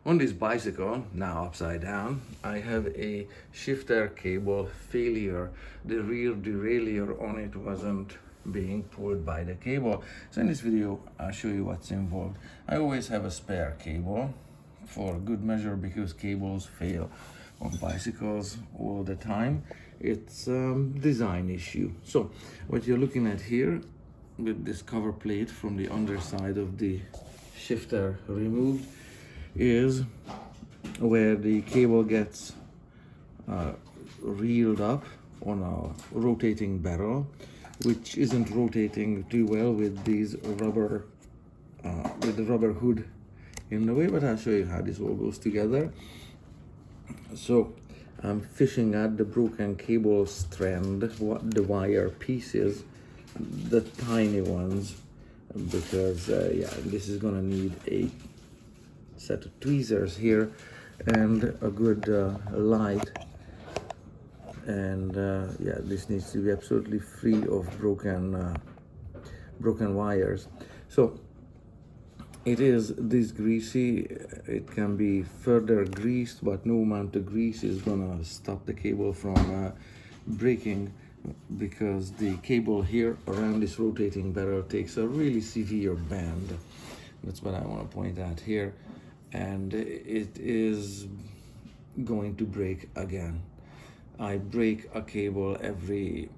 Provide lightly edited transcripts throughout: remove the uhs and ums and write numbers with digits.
On this bicycle, now upside down, I have a shifter cable failure. The rear derailleur on it wasn't being pulled by the cable. So in this video, I'll show you what's involved. I always have a spare cable for good measure because cables fail on bicycles all the time. It's a design issue. So what you're looking at here with this cover plate from the underside of the shifter removed is where the cable gets reeled up on a rotating barrel, which isn't rotating too well with these rubber with the rubber hood in the way, but I'll show you how this all goes together. So I'm fishing at the broken cable strand, the wire pieces, the tiny ones, because yeah, this is gonna need a set of tweezers here and a good light, and yeah, this needs to be absolutely free of broken wires. So it is this greasy. It can be further greased, but no amount of grease is gonna stop the cable from breaking, because the cable here around this rotating barrel takes a really severe bend. That's what I want to point out here, and it is going to break again. I break a cable every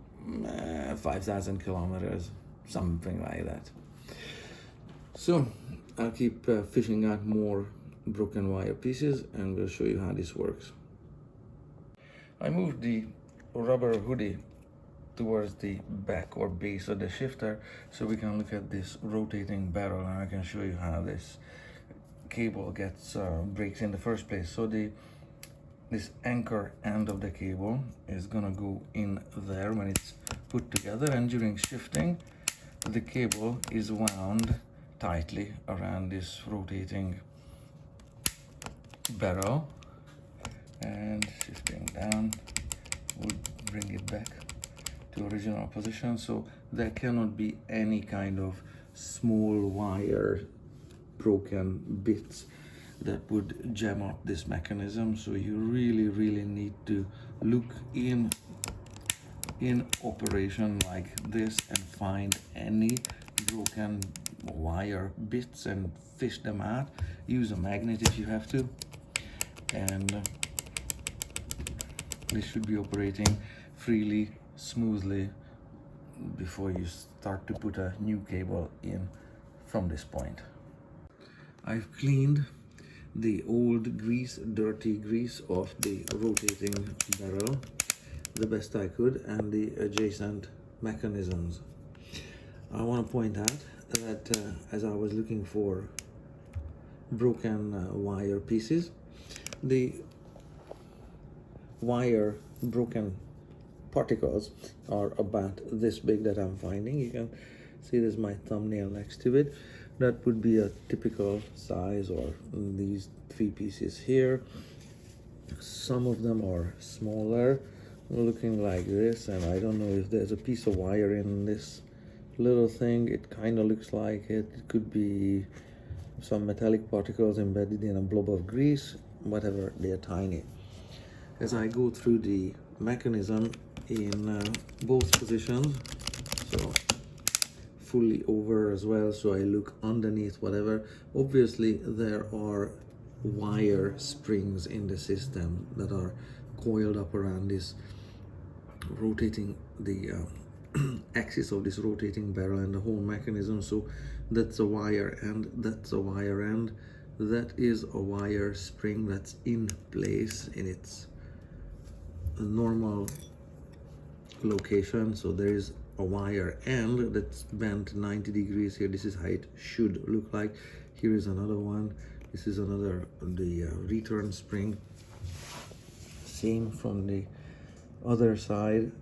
5,000 kilometers, something like that. So I'll keep fishing out more broken wire pieces and we'll show you how this works. I moved the rubber hoodie towards the back or base of the shifter so we can look at this rotating barrel, and I can show you how this cable gets breaks in the first place. So this anchor end of the cable is gonna go in there when it's put together, and during shifting the cable is wound tightly around this rotating barrel, and shifting down would bring it back to original position. So there cannot be any kind of small wire broken bits that would jam up this mechanism. So you really need to look in operation like this and find any broken wire bits and fish them out. Use a magnet if you have to, and this should be operating freely, smoothly before you start to put a new cable in from this point. I've cleaned the old grease, dirty grease off the rotating barrel the best I could, and the adjacent mechanisms. I want to point out that as I was looking for broken wire pieces, the wire broken particles are about this big that I'm finding. You can see there's my thumbnail next to it. That would be a typical size, or these three pieces here. Some of them are smaller, looking like this, and I don't know if there's a piece of wire in this little thing. It kind of looks like it. It could be some metallic particles embedded in a blob of grease, whatever, they're tiny. As I go through the mechanism in both positions, so fully over as well, so I look underneath, whatever, obviously there are wire springs in the system that are coiled up around this rotating, the axis of this rotating barrel and the whole mechanism. So that's a wire end, that's a wire end, that is a wire spring that's in place in its normal location. So there is a wire end that's bent 90 degrees here. This is how it should look like. Here is another one. This is another, the return spring. Same from the other side.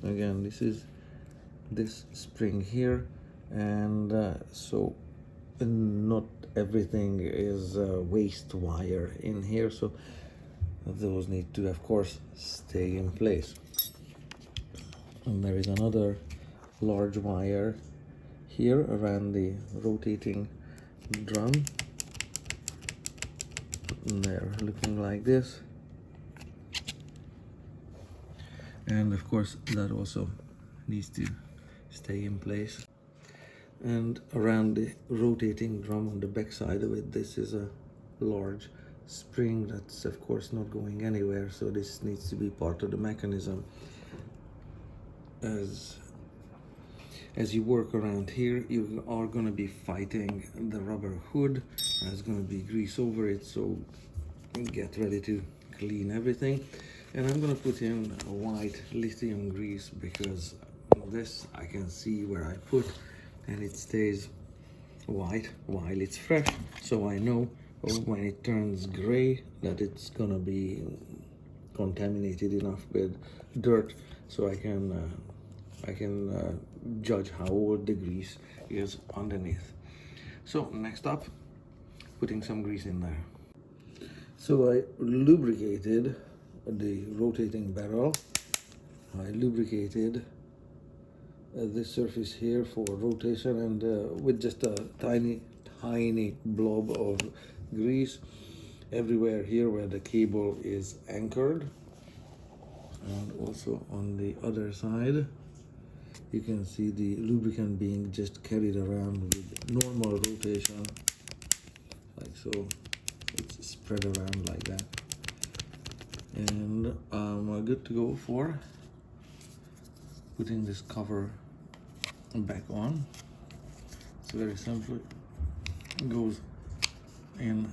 Again, this is this spring here, and so not everything is waste wire in here, so those need to, of course, stay in place. And there is another large wire here around the rotating drum. They're looking like this, and of course that also needs to stay in place. And around the rotating drum on the back side of it, this is a large spring that's of course not going anywhere, so this needs to be part of the mechanism. As you work around here, you are going to be fighting the rubber hood. There's going to be grease over it, so get ready to clean everything. And I'm going to put in a white lithium grease because this I can see where I put, and it stays white while it's fresh, so I know when it turns gray that it's gonna be contaminated enough with dirt, so I can judge how old the grease is underneath. So next up, putting some grease in there. So I lubricated the rotating barrel. I lubricated this surface here for rotation, and with just a tiny blob of grease everywhere here where the cable is anchored, and also on the other side you can see the lubricant being just carried around with normal rotation, like so. It's spread around like that, and I'm good to go for putting this cover back on. It's very simple. It goes in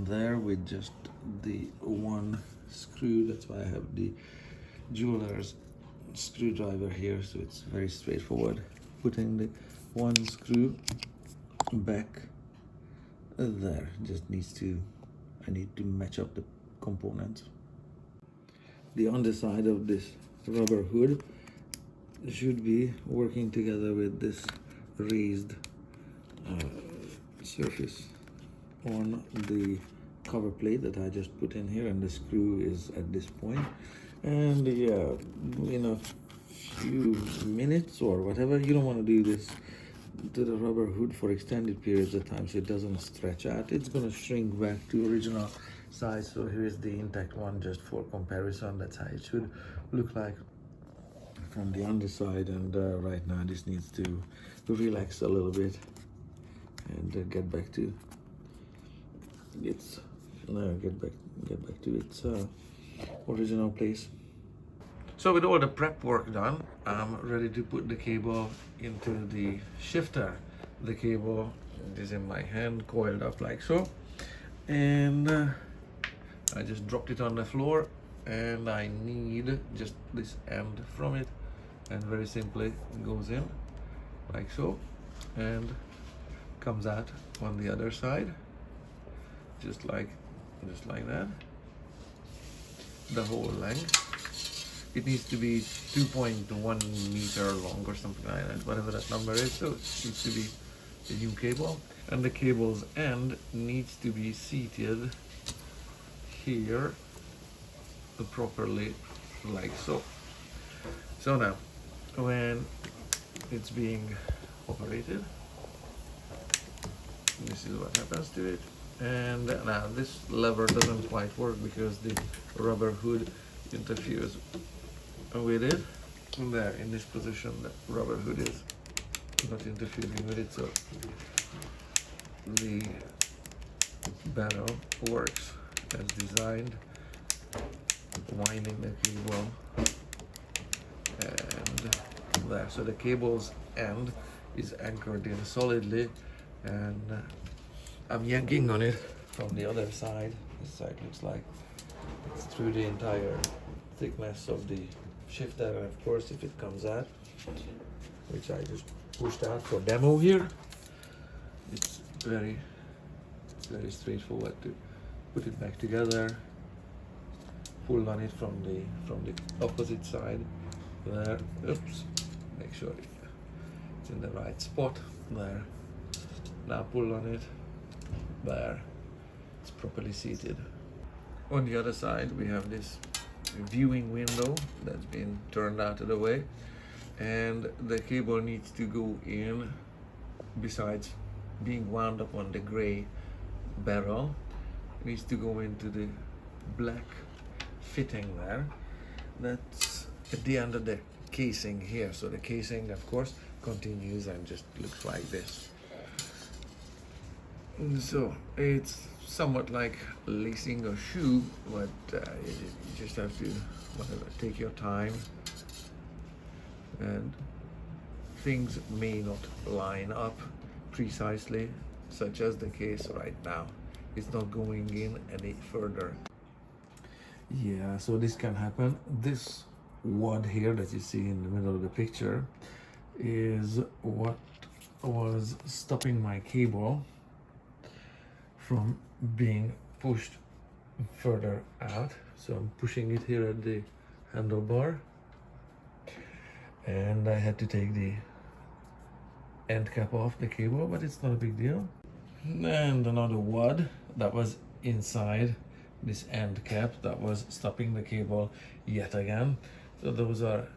there with just the one screw. That's why I have the jeweler's screwdriver here, so it's very straightforward. Putting the one screw back there. Just I need to match up the components. The underside of this rubber hood should be working together with this raised surface on the cover plate that I just put in here, and the screw is at this point. And yeah, in a few minutes or whatever, you don't want to do this to the rubber hood for extended periods of time so it doesn't stretch out. It's going to shrink back to original size. So here's the intact one just for comparison. That's how it should look like from the underside. And right now this needs to relax a little bit and get back to its original place. So with all the prep work done, I'm ready to put the cable into the shifter. The cable is in my hand, coiled up like so, and I just dropped it on the floor, and I need just this end from it, and very simply it goes in like so and comes out on the other side, just like that, the whole length. It needs to be 2.1 meter long or something like that, whatever that number is. So it needs to be a new cable, and the cable's end needs to be seated here properly, like so. So now, when it's being operated, this is what happens to it. And now this lever doesn't quite work because the rubber hood interferes with it. And there, in this position, the rubber hood is not interfering with it, so the barrel works as designed, winding the cable, and there. So the cable's end is anchored in solidly, and I'm yanking on it from the other side. This side looks like it's through the entire thickness of the shifter, and of course if it comes out, which I just pushed out for demo here, it's very straightforward to put it back together, pull on it from the opposite side there. Oops, make sure it's in the right spot there. Now pull on it there, it's properly seated. On the other side we have this viewing window that's been turned out of the way, and the cable needs to go in, besides being wound up on the gray barrel, needs to go into the black fitting there. That's at the end of the casing here. So the casing, of course, continues and just looks like this. So it's somewhat like lacing a shoe, but you just have to take your time, and things may not line up precisely, such as the case right now. It's not going in any further. Yeah, so this can happen. This wad here that you see in the middle of the picture is what was stopping my cable from being pushed further out. So I'm pushing it here at the handlebar, and I had to take the end cap off the cable, but it's not a big deal. And another wad that was inside this end cap that was stopping the cable yet again. So those are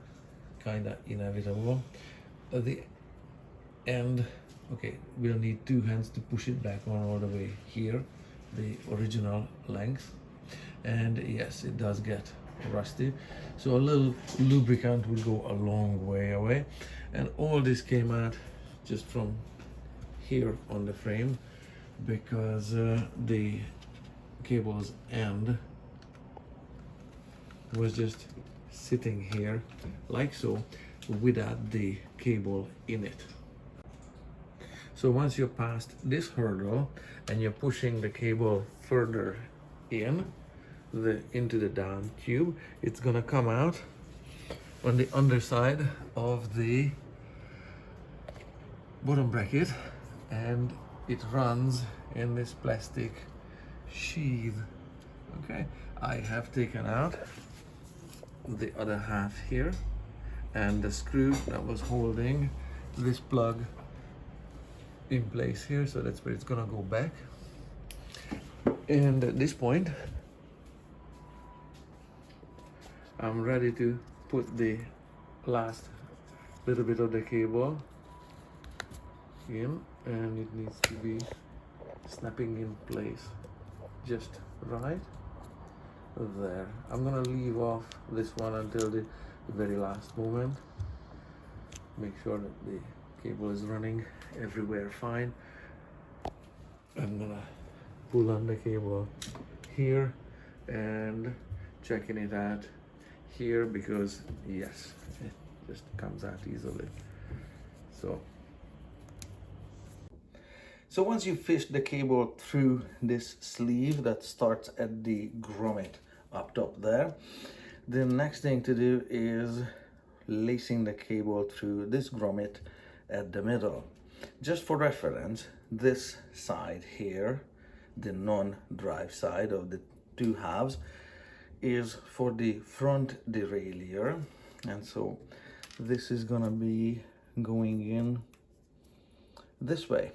kind of inevitable. At the end, okay, we'll need two hands to push it back on all the way here, the original length. And yes, it does get rusty, so a little lubricant will go a long way away. And all this came out just from here on the frame, because the cable's end was just sitting here like so, without the cable in it. So once you're past this hurdle and you're pushing the cable further into the down tube, it's gonna come out on the underside of the bottom bracket, and it runs in this plastic sheath. Okay, I have taken out the other half here, and the screw that was holding this plug in place here, so that's where it's gonna go back. And at this point, I'm ready to put the last little bit of the cable in, and it needs to be snapping in place just right there. I'm gonna leave off this one until the very last moment. Make sure that the cable is running everywhere fine. I'm gonna pull on the cable here and checking it out here, because yes, it just comes out easily. So once you fish the cable through this sleeve that starts at the grommet up top there, the next thing to do is lacing the cable through this grommet at the middle. Just for reference, this side here, the non-drive side of the two halves, is for the front derailleur, and so this is gonna be going in this way,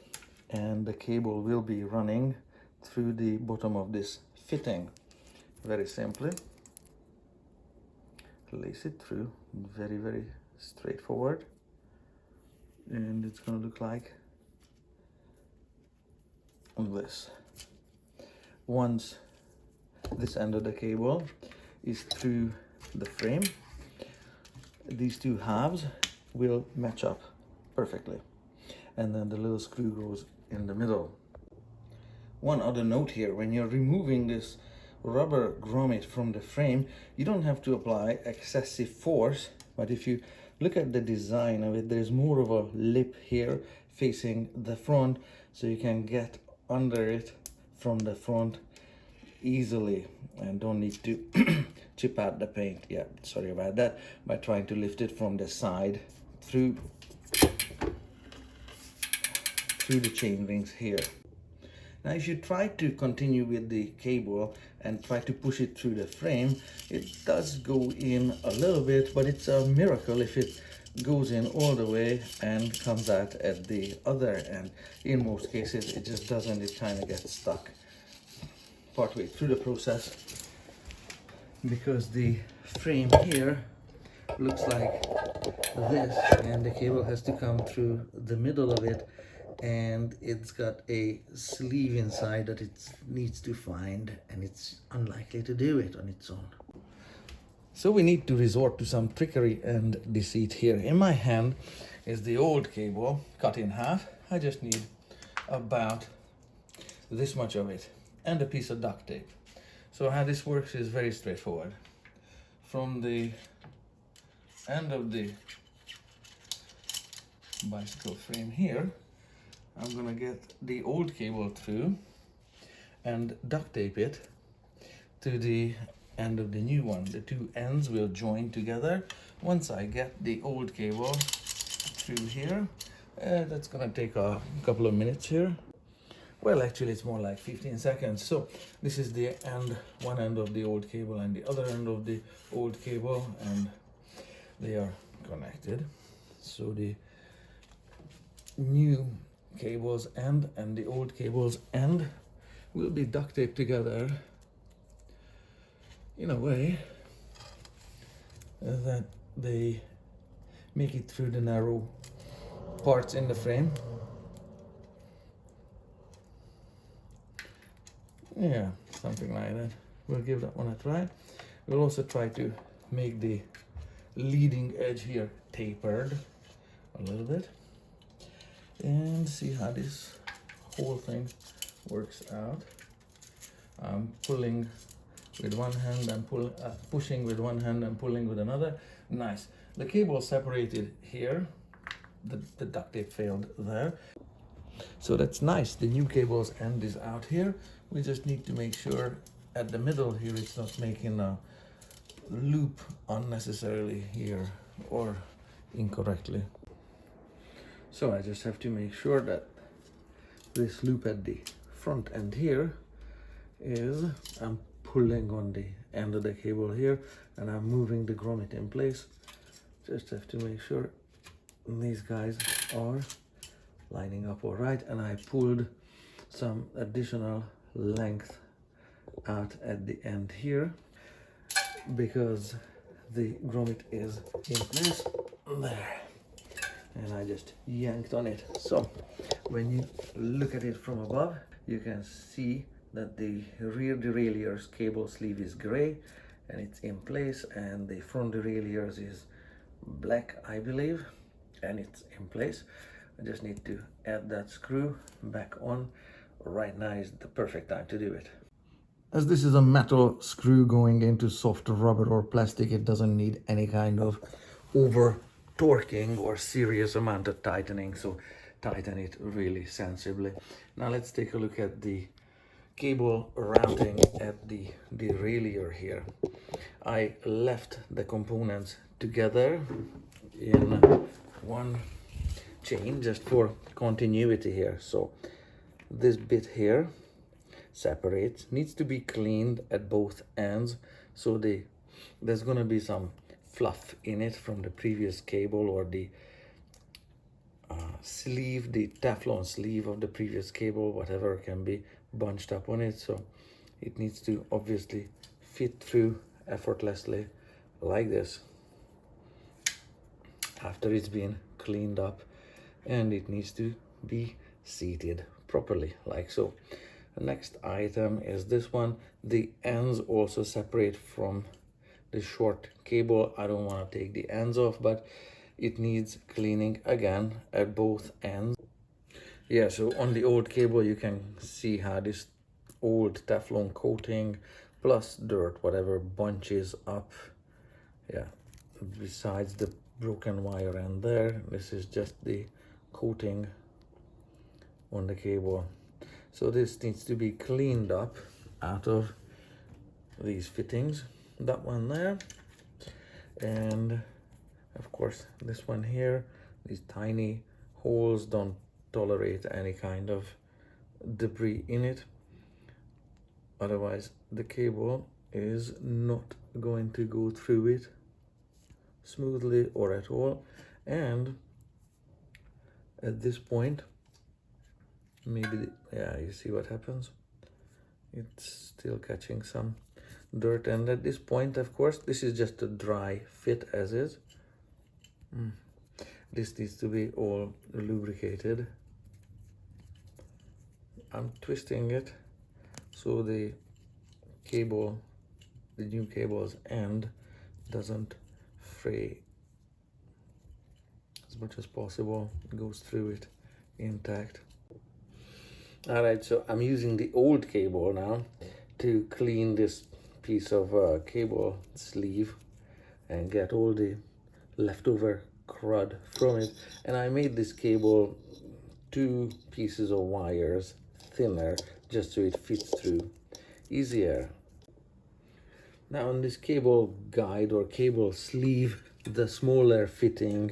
and the cable will be running through the bottom of this fitting. Very simply lace it through, very straightforward, and it's gonna look like this. Once this end of the cable is through the frame, these two halves will match up perfectly, and then the little screw goes in the middle. One other note here: when you're removing this rubber grommet from the frame, you don't have to apply excessive force, but if you look at the design of it, there's more of a lip here facing the front, so you can get under it from the front easily and don't need to chip out the paint. Yeah, sorry about that, by trying to lift it from the side through the chain rings here. Now if you try to continue with the cable and try to push it through the frame, it does go in a little bit, but it's a miracle if it goes in all the way and comes out at the other end. In most cases it just doesn't, it kind of gets stuck partway through the process, because the frame here looks like this, and the cable has to come through the middle of it and it's got a sleeve inside that it needs to find, and it's unlikely to do it on its own. So we need to resort to some trickery and deceit here. In my hand is the old cable cut in half. I just need about this much of it and a piece of duct tape. So how this works is very straightforward. From the end of the bicycle frame here, I'm gonna get the old cable through and duct tape it to the end of the new one. The two ends will join together. Once I get the old cable through here, that's gonna take a couple of minutes here. Well, actually it's more like 15 seconds. So this is the end, one end of the old cable and the other end of the old cable, and they are connected. So the new cable's end and the old cable's end will be duct taped together in a way that they make it through the narrow parts in the frame. Yeah, something like that. We'll give that one a try. We'll also try to make the leading edge here tapered a little bit and see how this whole thing works out. I'm pulling with one hand and pushing with one hand and pulling with another. Nice. The cable separated here. The duct tape failed there. So that's nice. The new cable's end is out here. We just need to make sure at the middle here it's not making a loop unnecessarily here or incorrectly. So I just have to make sure that this loop at the front end here is, I'm pulling on the end of the cable here and I'm moving the grommet in place. Just have to make sure these guys are lining up all right, and I pulled some additional length out at the end here because the grommet is in place there, and I just yanked on it. So when you look at it from above, you can see that the rear derailleur's cable sleeve is gray and it's in place, and the front derailleur's is black, I believe, and it's in place. I just need to add that screw back on. Right now is the perfect time to do it. As this is a metal screw going into soft rubber or plastic, it doesn't need any kind of over torquing or serious amount of tightening, so tighten it really sensibly. Now let's take a look at the cable routing at the derailleur here. I left the components together in one chain just for continuity here. So this bit here separates, needs to be cleaned at both ends, so there's gonna be some fluff in it from the previous cable, or the sleeve, the Teflon sleeve of the previous cable, whatever can be bunched up on it. So it needs to obviously fit through effortlessly like this after it's been cleaned up, and it needs to be seated properly like so. The next item is this one. The ends also separate from the short cable. I don't want to take the ends off, but it needs cleaning again at both ends. Yeah, so on the old cable you can see how this old Teflon coating plus dirt, whatever, bunches up. Yeah, besides the broken wire end there, this is just the coating on the cable. So this needs to be cleaned up out of these fittings. That one there, and of course this one here. These tiny holes don't tolerate any kind of debris in it, otherwise the cable is not going to go through it smoothly or at all. And at this point, maybe yeah, you see what happens, it's still catching some dirt, and at this point, of course, this is just a dry fit as is. This needs to be all lubricated I'm twisting it so the new cable's end doesn't fray. As much as possible, it goes through it intact. All right, so I'm using the old cable now to clean this piece of cable sleeve and get all the leftover crud from it. And I made this cable 2 pieces of wires thinner just so it fits through easier. Now on this cable guide or cable sleeve, the smaller fitting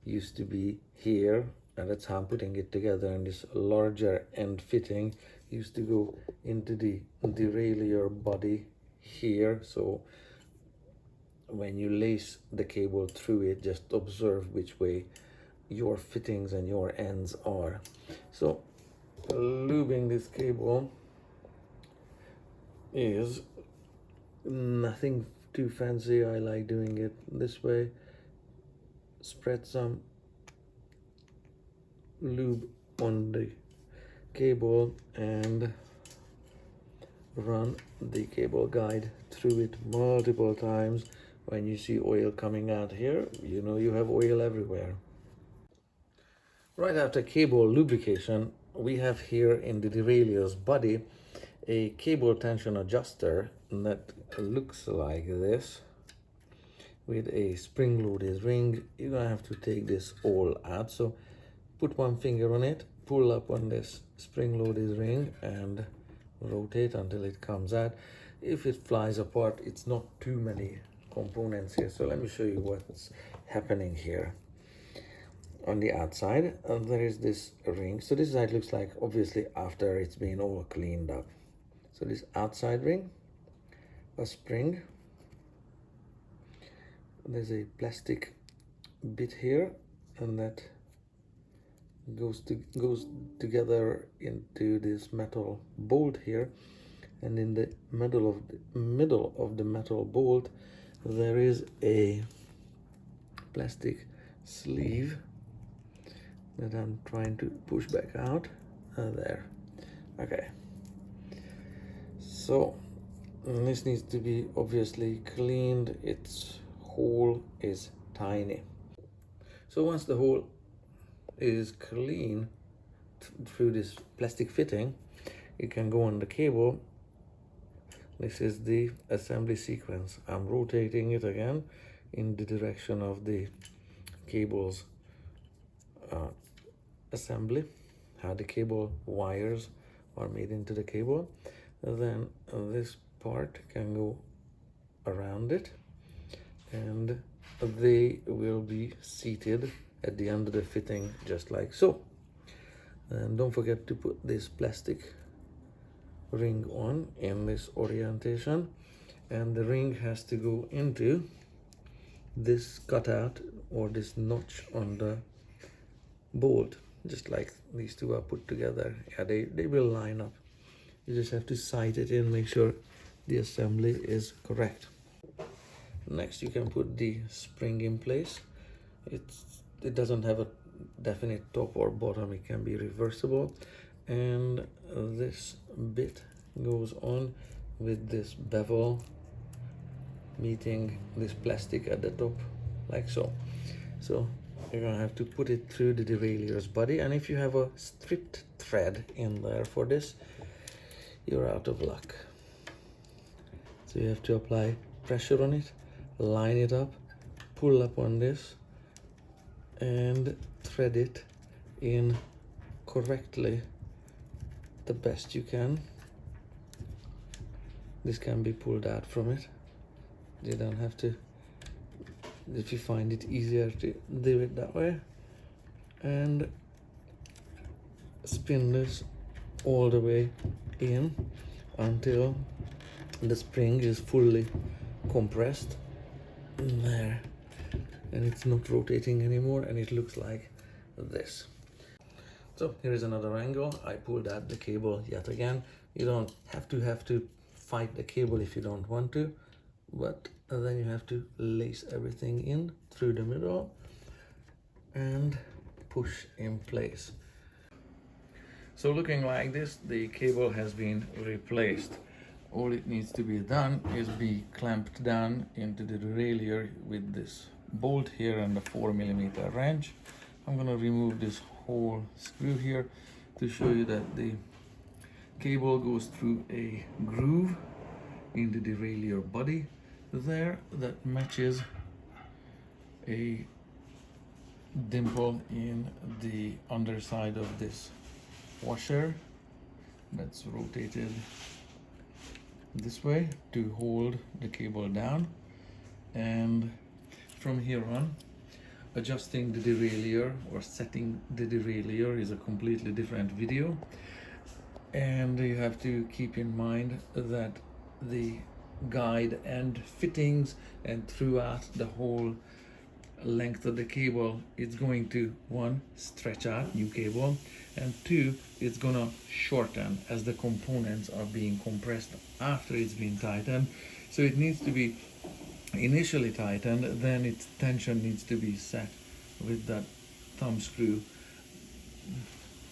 used to be here, and that's how I'm putting it together, and this larger end fitting used to go into the derailleur body here. So when you lace the cable through it, just observe which way your fittings and your ends are. So lubing this cable is nothing too fancy. I like doing it this way. Spread some lube on the cable and run the cable guide through it multiple times. When you see oil coming out here, you know you have oil everywhere. Right after cable lubrication, we have here in the derailleur's body a cable tension adjuster that looks like this with a spring-loaded ring. You're gonna have to take this all out. So put one finger on it, pull up on this spring-loaded ring and rotate until it comes out. If it flies apart, it's not too many components here. So let me show you what's happening here. On the outside, there is this ring. So this side looks like, obviously, after it's been all cleaned up. So this outside ring, a spring, there's a plastic bit here, and that goes together into this metal bolt here, and in the middle of the metal bolt there is a plastic sleeve that I'm trying to push back out. There. Okay. So this needs to be obviously cleaned. Its hole is tiny. So once the hole is clean through this plastic fitting, it can go on the cable. This is the assembly sequence. I'm rotating it again in the direction of the cable's assembly, how the cable wires are made into the cable. Then this part can go around it, and they will be seated at the end of the fitting just like so. And don't forget to put this plastic ring on in this orientation, and the ring has to go into this cutout or this notch on the bolt, just like these two are put together. Yeah, they will line up. You just have to sight it in, make sure the assembly is correct. Next, you can put the spring in place. It doesn't have a definite top or bottom. It can be reversible, and this bit goes on with this bevel meeting this plastic at the top like so. So you're gonna have to put it through the derailleur's body, and if you have a stripped thread in there for this, you're out of luck. So you have to apply pressure on it, line it up, pull up on this, and thread it in correctly the best you can. This can be pulled out from it. You don't have to, if you find it easier to do it that way. And spin this all the way in until the spring is fully compressed there, and it's not rotating anymore, and it looks like this. So here is another angle. I pulled out the cable yet again. You don't have to fight the cable if you don't want to, but then you have to lace everything in through the middle and push in place. So looking like this, the cable has been replaced. All it needs to be done is be clamped down into the derailleur with this bolt here and the 4mm wrench. I'm gonna remove this whole screw here to show you that the cable goes through a groove in the derailleur body there that matches a dimple in the underside of this washer that's rotated this way to hold the cable down. And from here on, adjusting the derailleur or setting the derailleur is a completely different video, and you have to keep in mind that the guide and fittings and throughout the whole length of the cable, it's going to, one, stretch out, new cable, and two, it's gonna shorten as the components are being compressed after it's been tightened. So it needs to be initially tightened, then its tension needs to be set with that thumb screw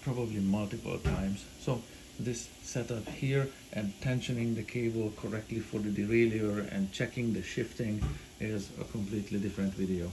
probably multiple times. So this setup here and tensioning the cable correctly for the derailleur and checking the shifting is a completely different video.